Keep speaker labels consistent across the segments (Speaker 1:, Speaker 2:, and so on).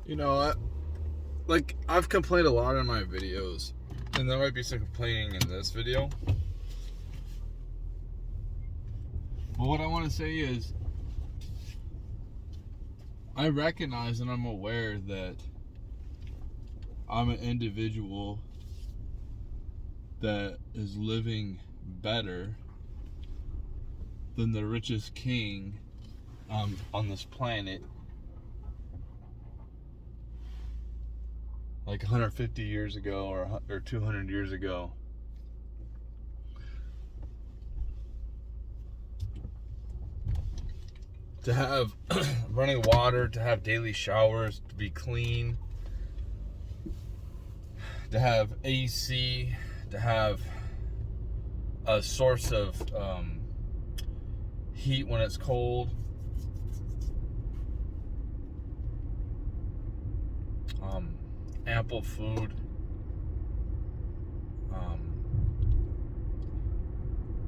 Speaker 1: You know, I've complained a lot in my videos, and there might be some complaining in this video. But what I want to say is, I recognize and I'm aware that I'm an individual that is living better than the richest king on this planet. Like 150 years ago or 200 years ago. To have running water, to have daily showers, to be clean, to have AC, to have a source of heat when it's cold. Ample food.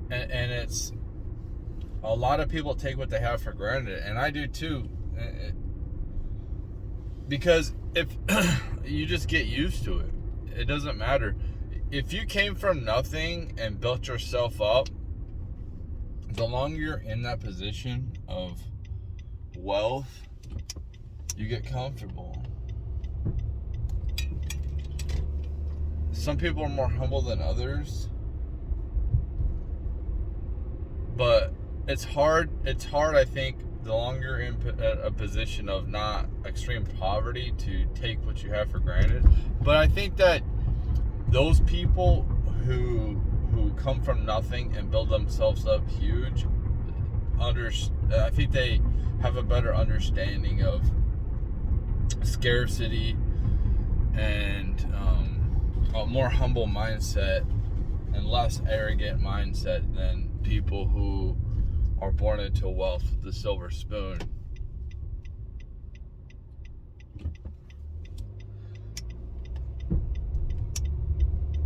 Speaker 1: And it's a lot of people take what they have for granted, and I do too. Because if you just get used to it, it doesn't matter. If you came from nothing and built yourself up, the longer you're in that position of wealth, you get comfortable. Some people are more humble than others, but it's hard, I think, the longer you're in a position of not extreme poverty, to take what you have for granted. But I think that those people who come from nothing and build themselves up huge, I think they have a better understanding of scarcity and a more humble mindset and less arrogant mindset than people who are born into wealth with the silver spoon.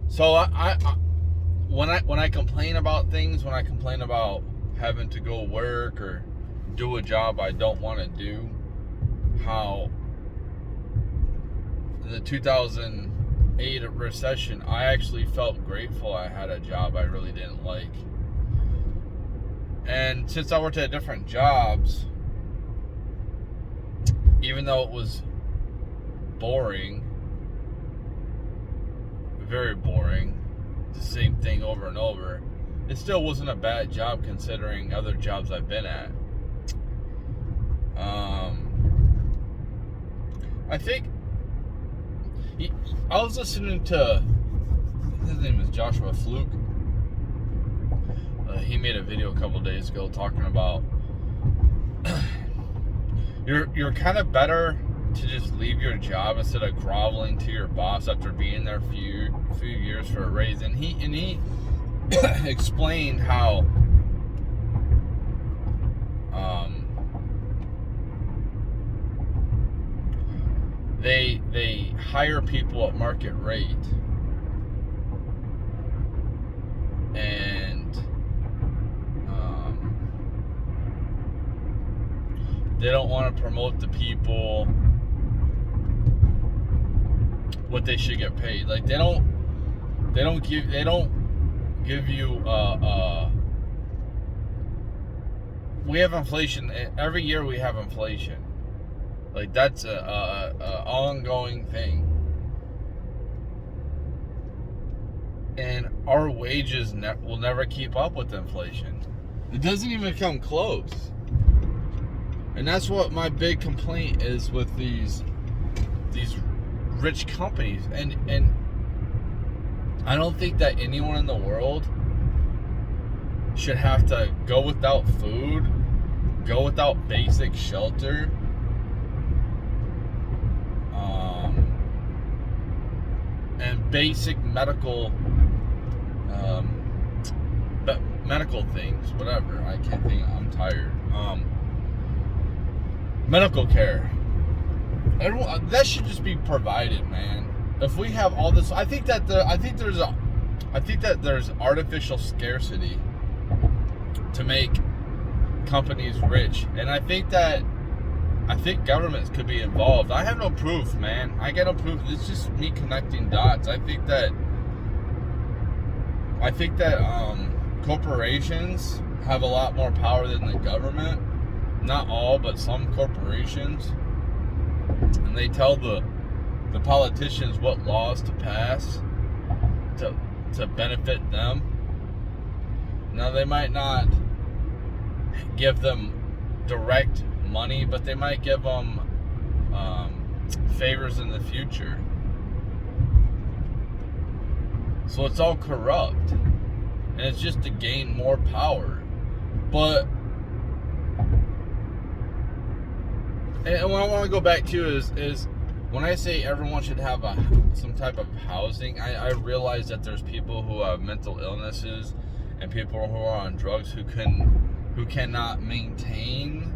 Speaker 1: So when I complain about things, when I complain about having to go work or do a job I don't want to do, how the 2008 recession, I actually felt grateful I had a job I really didn't like. And since I worked at different jobs, even though it was boring, very boring, the same thing over and over, it still wasn't a bad job considering other jobs I've been at. I think I was listening to, his name is Joshua Fluke. He made a video a couple days ago talking about you're kind of better to just leave your job instead of groveling to your boss after being there a few years for a raise. And he explained how they hire people at market rate, and they don't want to promote the people what they should get paid. Like they don't give you we have inflation every year. We have inflation. Like that's a ongoing thing, and our wages will never keep up with inflation. It doesn't even come close. And that's what my big complaint is with these rich companies. And I don't think that anyone in the world should have to go without food, go without basic shelter, and basic medical things, whatever. I can't think. I'm tired. Medical care. Everyone, that should just be provided, man. If we have all this, I think that there's artificial scarcity to make companies rich, and I think that I think governments could be involved. I have no proof, man. I get no proof. It's just me connecting dots. I think that corporations have a lot more power than the government. Not all, but some corporations. And they tell the politicians what laws to pass to benefit them. Now, they might not give them direct money, but they might give them favors in the future. So it's all corrupt, and it's just to gain more power. But and what I want to go back to is when I say everyone should have some type of housing, I realize that there's people who have mental illnesses and people who are on drugs who cannot maintain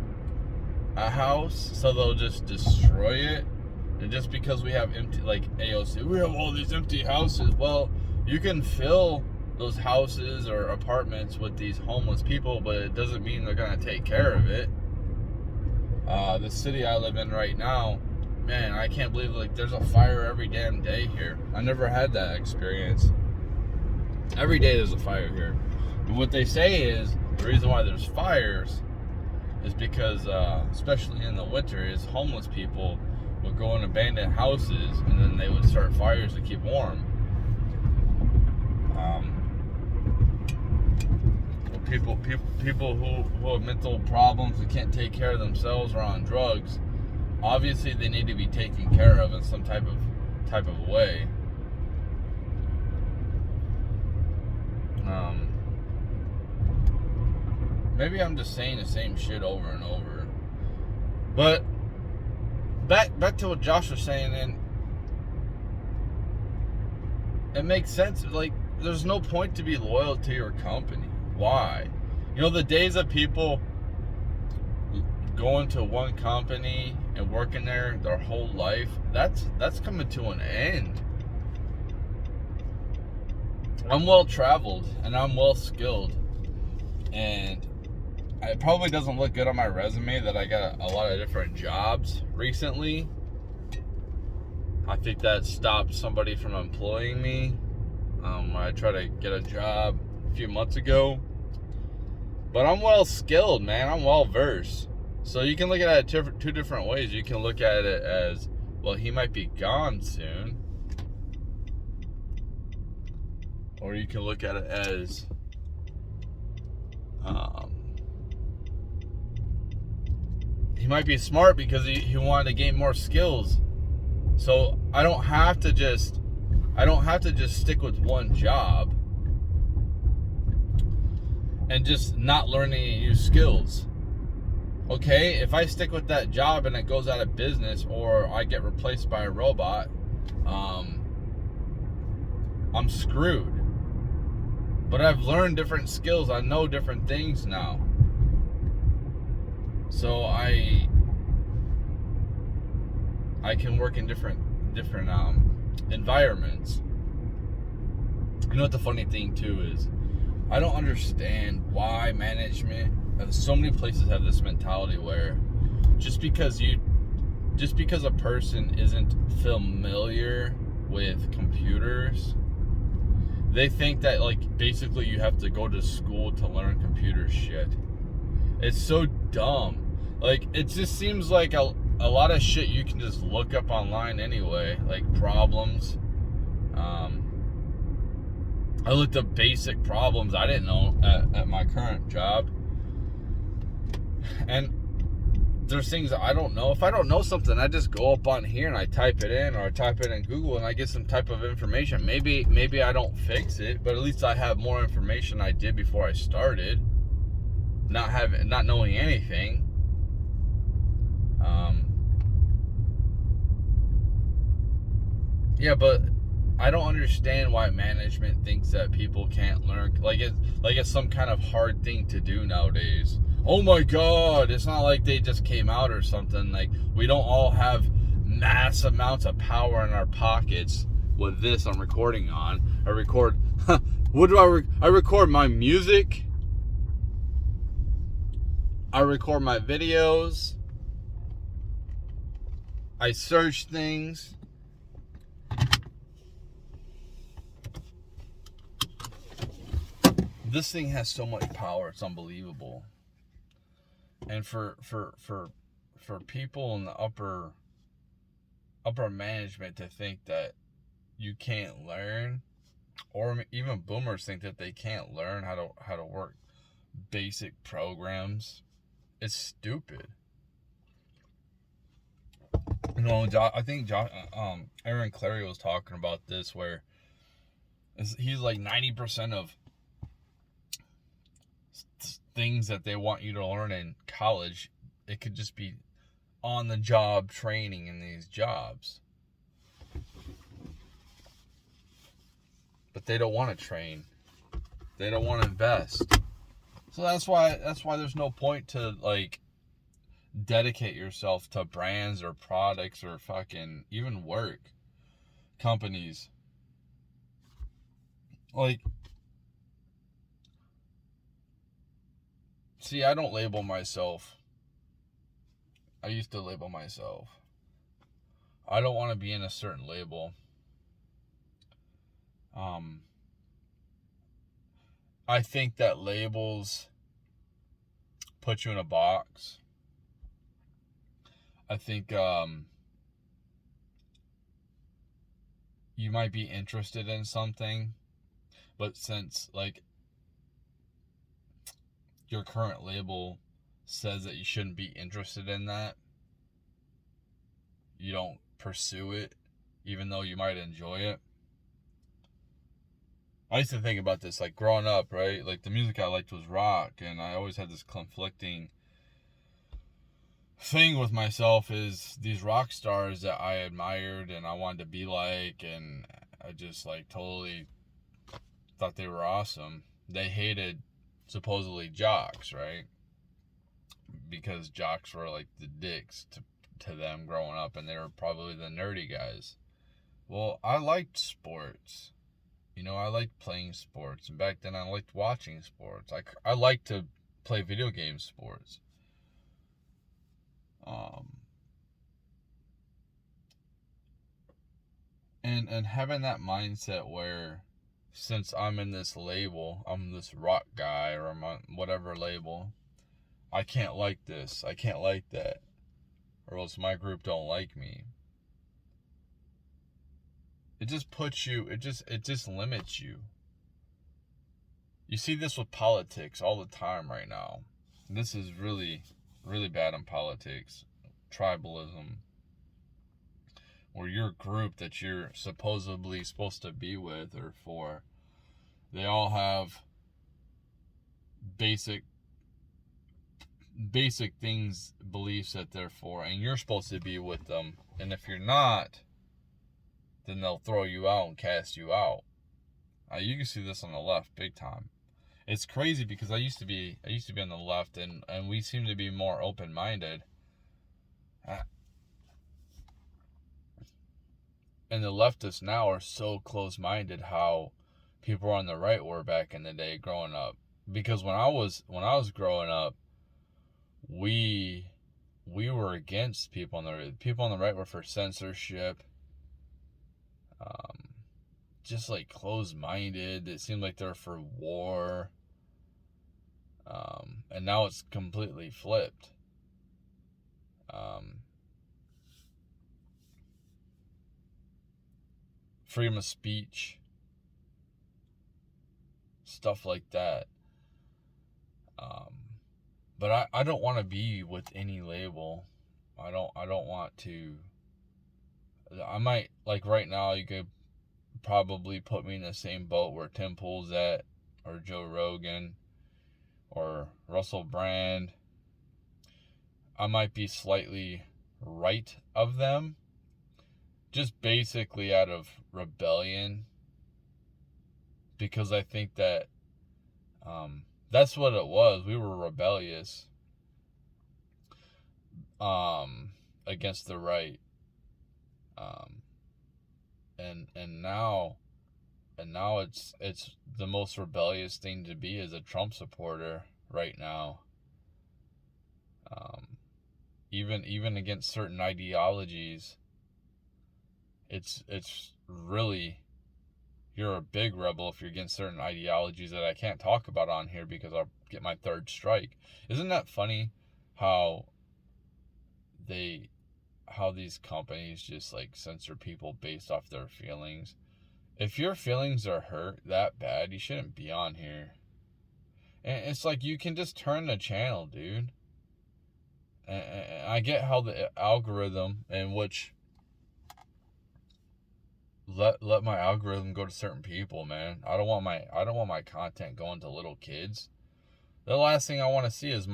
Speaker 1: a house, so they'll just destroy it. And just because we have empty, like AOC, we have all these empty houses. Well, you can fill those houses or apartments with these homeless people, but it doesn't mean they're gonna take care of it. The city I live in right now, man, I can't believe, like, there's a fire every damn day here. I never had that experience. Every day there's a fire here. And what they say is the reason why there's fires is because, especially in the winter, is homeless people would go in abandoned houses and then they would start fires to keep warm. People who have mental problems and can't take care of themselves or on drugs, obviously they need to be taken care of in some type of way. Maybe I'm just saying the same shit over and over. But back to what Josh was saying, and it makes sense. Like, there's no point to be loyal to your company. Why? You know, the days of people going to one company and working there their whole life, that's coming to an end. I'm well traveled and I'm well skilled, and it probably doesn't look good on my resume that I got a lot of different jobs recently. I think that stopped somebody from employing me. I tried to get a job a few months ago, but I'm well skilled, man. I'm well versed. So you can look at it two different ways. You can look at it as, well, he might be gone soon, or you can look at it as, he might be smart because he wanted to gain more skills. So I don't have to just stick with one job and just not learn any new skills. Okay, if I stick with that job and it goes out of business or I get replaced by a robot, I'm screwed. But I've learned different skills. I know different things now. So I can work in different environments. You know what the funny thing too is? I don't understand why management, so many places have this mentality where just because a person isn't familiar with computers, they think that, like, basically you have to go to school to learn computer shit. It's so dumb. Like, it just seems like a lot of shit you can just look up online anyway, like problems. I looked up basic problems I didn't know at my current job. And there's things that I don't know. If I don't know something, I just go up on here and I type it in, or I type it in Google and I get some type of information. Maybe I don't fix it, but at least I have more information I did before I started. Not knowing anything. Yeah, but I don't understand why management thinks that people can't learn. Like it's some kind of hard thing to do nowadays. Oh my God, it's not like they just came out or something. Like, we don't all have mass amounts of power in our pockets with this I'm recording on. I record, I record my music. I record my videos. I search things. This thing has so much power, it's unbelievable. And for people in the upper management to think that you can't learn, or even boomers think that they can't learn how to work basic programs, it's stupid. You know, I think Aaron Clarey was talking about this, where he's like 90% of things that they want you to learn in college, it could just be on the job training in these jobs. But they don't want to train. They don't want to invest. So that's why there's no point to like dedicate yourself to brands or products or fucking even work companies. Like, see, I don't label myself. I used to label myself. I don't want to be in a certain label. I think that labels put you in a box. I think you might be interested in something, but since like your current label says that you shouldn't be interested in that, you don't pursue it, even though you might enjoy it. I used to think about this, like growing up, right? Like the music I liked was rock, and I always had this conflicting thing with myself, is these rock stars that I admired and I wanted to be like, and I just like totally thought they were awesome. They hated supposedly jocks, right? Because jocks were like the dicks to them growing up, and they were probably the nerdy guys. Well, I liked sports. You know, I liked playing sports, and back then I liked watching sports. I liked to play video game sports. And having that mindset where, since I'm in this label, I'm this rock guy, or I'm on whatever label, I can't like this, I can't like that, or else my group don't like me. It just puts you, it just limits you. You see this with politics all the time right now. This is really, really bad in politics. Tribalism. Or your group that you're supposedly supposed to be with or for, they all have basic things, beliefs that they're for, and you're supposed to be with them. And if you're not, then they'll throw you out and cast you out. You can see this on the left big time. It's crazy because I used to be on the left, and we seem to be more open-minded. And the leftists now are so close-minded how people on the right were back in the day growing up. Because when I was growing up, we were against people on the right. People on the right were for censorship. Just like closed-minded. It seemed like they're for war. And now it's completely flipped. Freedom of speech, stuff like that. But I don't want to be with any label. I don't want to. I might, like right now, you could probably put me in the same boat where Tim Pool's at, or Joe Rogan, or Russell Brand. I might be slightly right of them, just basically out of rebellion, because I think that that's what it was. We were rebellious against the right, and now it's the most rebellious thing to be as a Trump supporter right now. even against certain ideologies, it's really, you're a big rebel if you're against certain ideologies that I can't talk about on here because I'll get my third strike. Isn't that funny how these companies just like censor people based off their feelings? If your feelings are hurt that bad, you shouldn't be on here. And it's like, you can just turn the channel, dude. And I get how the algorithm, in which let my algorithm go to certain people, man. I don't want my content going to little kids. The last thing I want to see is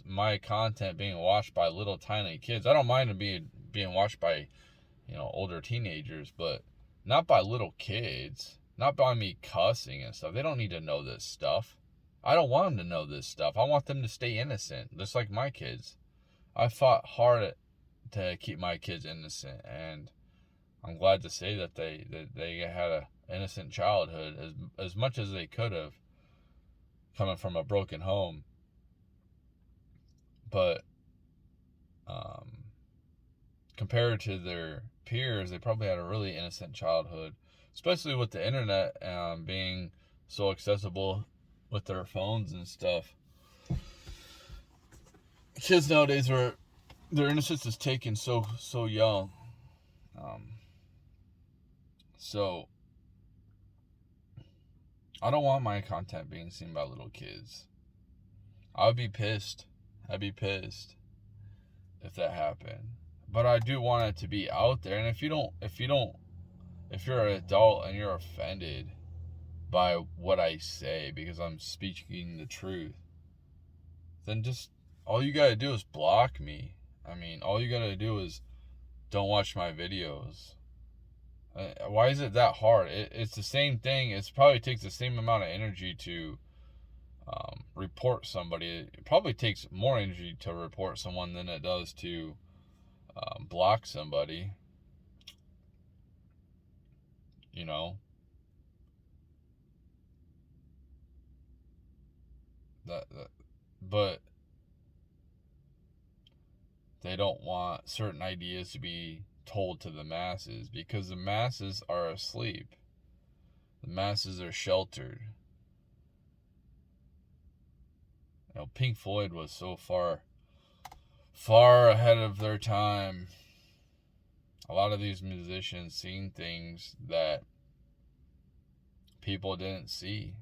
Speaker 1: my content being watched by little tiny kids. I don't mind it being watched by, older teenagers, but not by little kids. Not by me cussing and stuff. They don't need to know this stuff. I don't want them to know this stuff. I want them to stay innocent, just like my kids. I fought hard to keep my kids innocent, and I'm glad to say that they had an innocent childhood as much as they could have, coming from a broken home. But compared to their peers, they probably had a really innocent childhood, especially with the internet being so accessible with their phones and stuff. Kids nowadays their innocence is taken so young. So I don't want my content being seen by little kids. I'd be pissed if that happened. But I do want it to be out there. And if you're an adult and you're offended by what I say because I'm speaking the truth, then just, all you gotta do is block me. I mean, all you gotta do is don't watch my videos. Why is it that hard? It's the same thing. It probably takes the same amount of energy to report somebody. It probably takes more energy to report someone than it does to block somebody. But they don't want certain ideas to be told to the masses because the masses are asleep. The masses are sheltered. Pink Floyd was so far ahead of their time. A lot of these musicians seen things that people didn't see.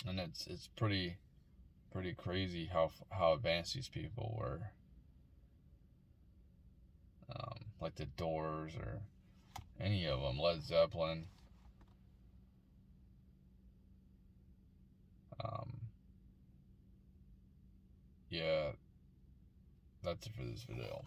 Speaker 1: And it's pretty crazy how advanced these people were. Like the Doors or any of them, Led Zeppelin. Yeah, that's it for this video.